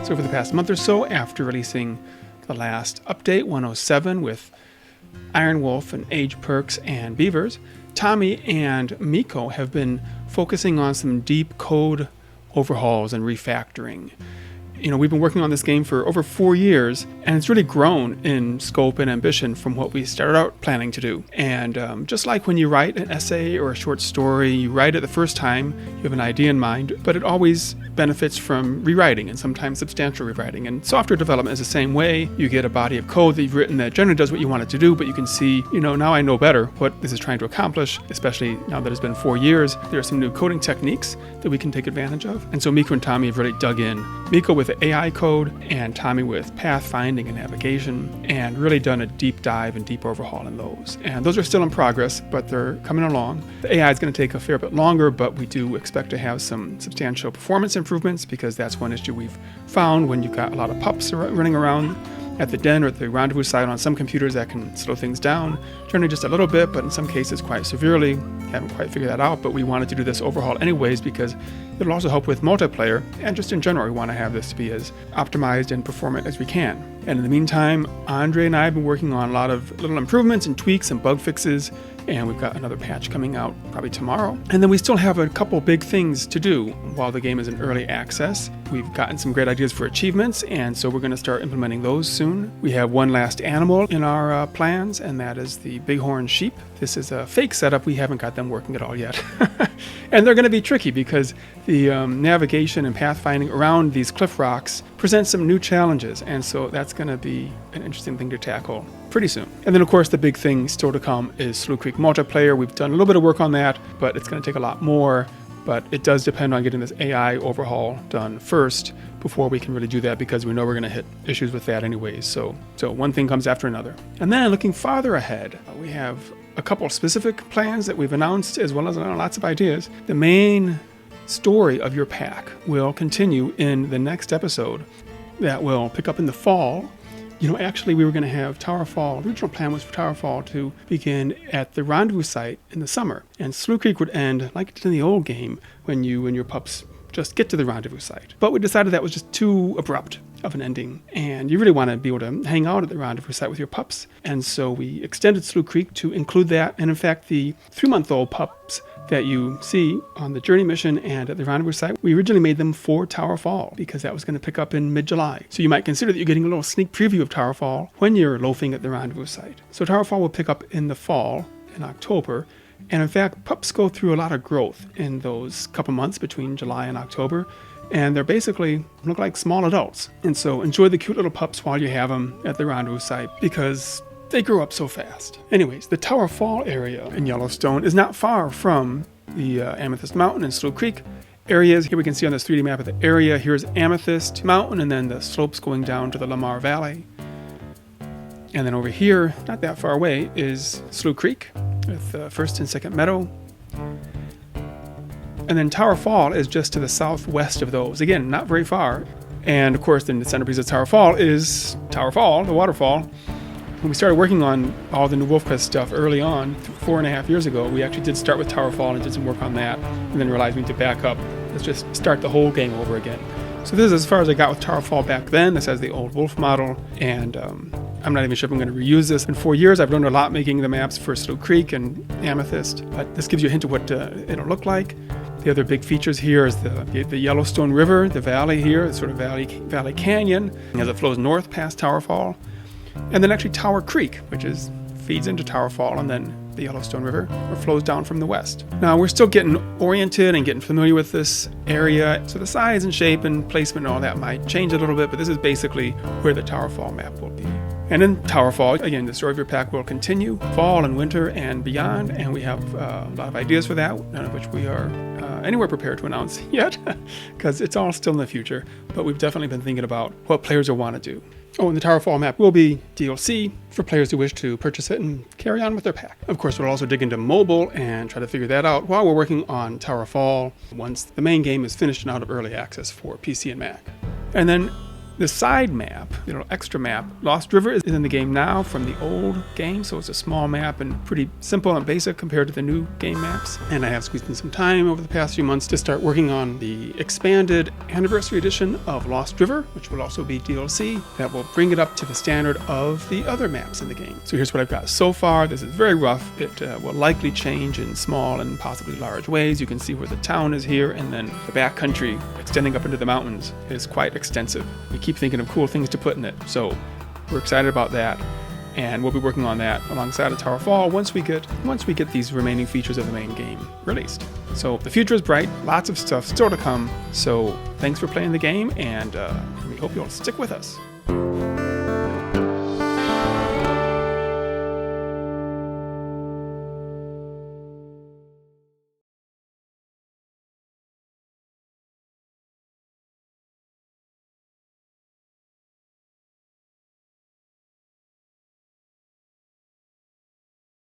So for the past month or so, after releasing the last update, 107, with Iron Wolf and Age Perks and Beavers, Tommi and Mikko have been focusing on some deep code overhauls and refactoring. We've been working on this game for over 4 years, and it's really grown in scope and ambition from what we started out planning to do. And just like when you write an essay or a short story, you write it the first time, you have an idea in mind, but it always benefits from rewriting, and sometimes substantial rewriting. And software development is the same way. You get a body of code that you've written that generally does what you want it to do, but you can see, now I know better what this is trying to accomplish, especially now that it's been 4 years. There are some new coding techniques that we can take advantage of. And so Mikko and Tommi have really dug in. Mikko with the AI code and Tommi with pathfinding and navigation, and really done a deep dive and deep overhaul in those. And those are still in progress, but they're coming along. The AI is going to take a fair bit longer, but we do expect to have some substantial performance improvements, because that's one issue we've found when you've got a lot of pups running around at the den or at the rendezvous site. On some computers that can slow things down, generally just a little bit, but in some cases quite severely. Haven't quite figured that out, but we wanted to do this overhaul anyways because it'll also help with multiplayer, and just in general we want to have this to be as optimized and performant as we can. And in the meantime, Andre and I have been working on a lot of little improvements and tweaks and bug fixes, and we've got another patch coming out probably tomorrow. And then we still have a couple big things to do while the game is in early access. We've gotten some great ideas for achievements, and so we're going to start implementing those soon. We have one last animal in our plans, and that is the bighorn sheep. This is a fake setup. We haven't got them working at all yet. And they're going to be tricky because the navigation and pathfinding around these cliff rocks presents some new challenges, and so that's going to be an interesting thing to tackle pretty soon. And then of course the big thing still to come is Slough Creek multiplayer. We've done a little bit of work on that, but it's going to take a lot more. But it does depend on getting this AI overhaul done first before we can really do that, because we know we're going to hit issues with that anyways. So one thing comes after another. And then looking farther ahead, we have a couple of specific plans that we've announced, as well as lots of ideas. The main story of your pack will continue in the next episode that will pick up in the fall. Actually, we were going to have Towerfall. The original plan was for Towerfall to begin at the rendezvous site in the summer, and Slough Creek would end like it did in the old game when you and your pups just get to the rendezvous site. But we decided that was just too abrupt of an ending, and you really want to be able to hang out at the rendezvous site with your pups. And so we extended Slough Creek to include that, and in fact, the 3-month-old pups that you see on the journey mission and at the rendezvous site, we originally made them for Towerfall because that was going to pick up in mid-July. So you might consider that you're getting a little sneak preview of Towerfall when you're loafing at the rendezvous site. So Towerfall will pick up in the fall, in October, and in fact, pups go through a lot of growth in those couple months between July and October, and they're basically look like small adults. And so enjoy the cute little pups while you have them at the rendezvous site, because they grew up so fast. Anyways, the Towerfall area in Yellowstone is not far from the Amethyst Mountain and Slough Creek areas. Here we can see on this 3D map of the area, here's Amethyst Mountain, and then the slopes going down to the Lamar Valley. And then over here, not that far away, is Slough Creek with the first and second meadow. And then Towerfall is just to the southwest of those. Again, not very far. And of course, then the centerpiece of Towerfall is Towerfall, the waterfall. When we started working on all the new WolfQuest stuff early on, 4.5 years ago, we actually did start with Towerfall and did some work on that, and then realized we need to back up. Let's just start the whole game over again. So this is as far as I got with Towerfall back then. This has the old Wolf model, and I'm not even sure if I'm going to reuse this. In 4 years, I've learned a lot making the maps for Slough Creek and Amethyst, but this gives you a hint of what it'll look like. The other big features here is the Yellowstone River, the valley here, the sort of valley canyon, as it flows north past Towerfall. And then actually Tower Creek, which feeds into Towerfall, and then the Yellowstone River, or flows down from the west. Now, we're still getting oriented and getting familiar with this area, so the size and shape and placement and all that might change a little bit, but this is basically where the Towerfall map will be. And in Towerfall, again, the story of your pack will continue fall and winter and beyond, and we have a lot of ideas for that, none of which we are anywhere prepared to announce yet, because it's all still in the future, but we've definitely been thinking about what players will want to do. Oh, and the Towerfall map will be DLC for players who wish to purchase it and carry on with their pack. Of course, we'll also dig into mobile and try to figure that out while we're working on Towerfall once the main game is finished and out of early access for PC and Mac. And then The side map, the little extra map, Lost River is in the game now from the old game, so it's a small map and pretty simple and basic compared to the new game maps. And I have squeezed in some time over the past few months to start working on the expanded anniversary edition of Lost River, which will also be DLC, that will bring it up to the standard of the other maps in the game. So here's what I've got so far. This is very rough. It will likely change in small and possibly large ways. You can see where the town is here, and then the back country extending up into the mountains is quite extensive. We keep thinking of cool things to put in it, so we're excited about that, and we'll be working on that alongside of Tower Fall once we get these remaining features of the main game released. So the future is bright, lots of stuff still to come, so thanks for playing the game, and we hope you'll stick with us.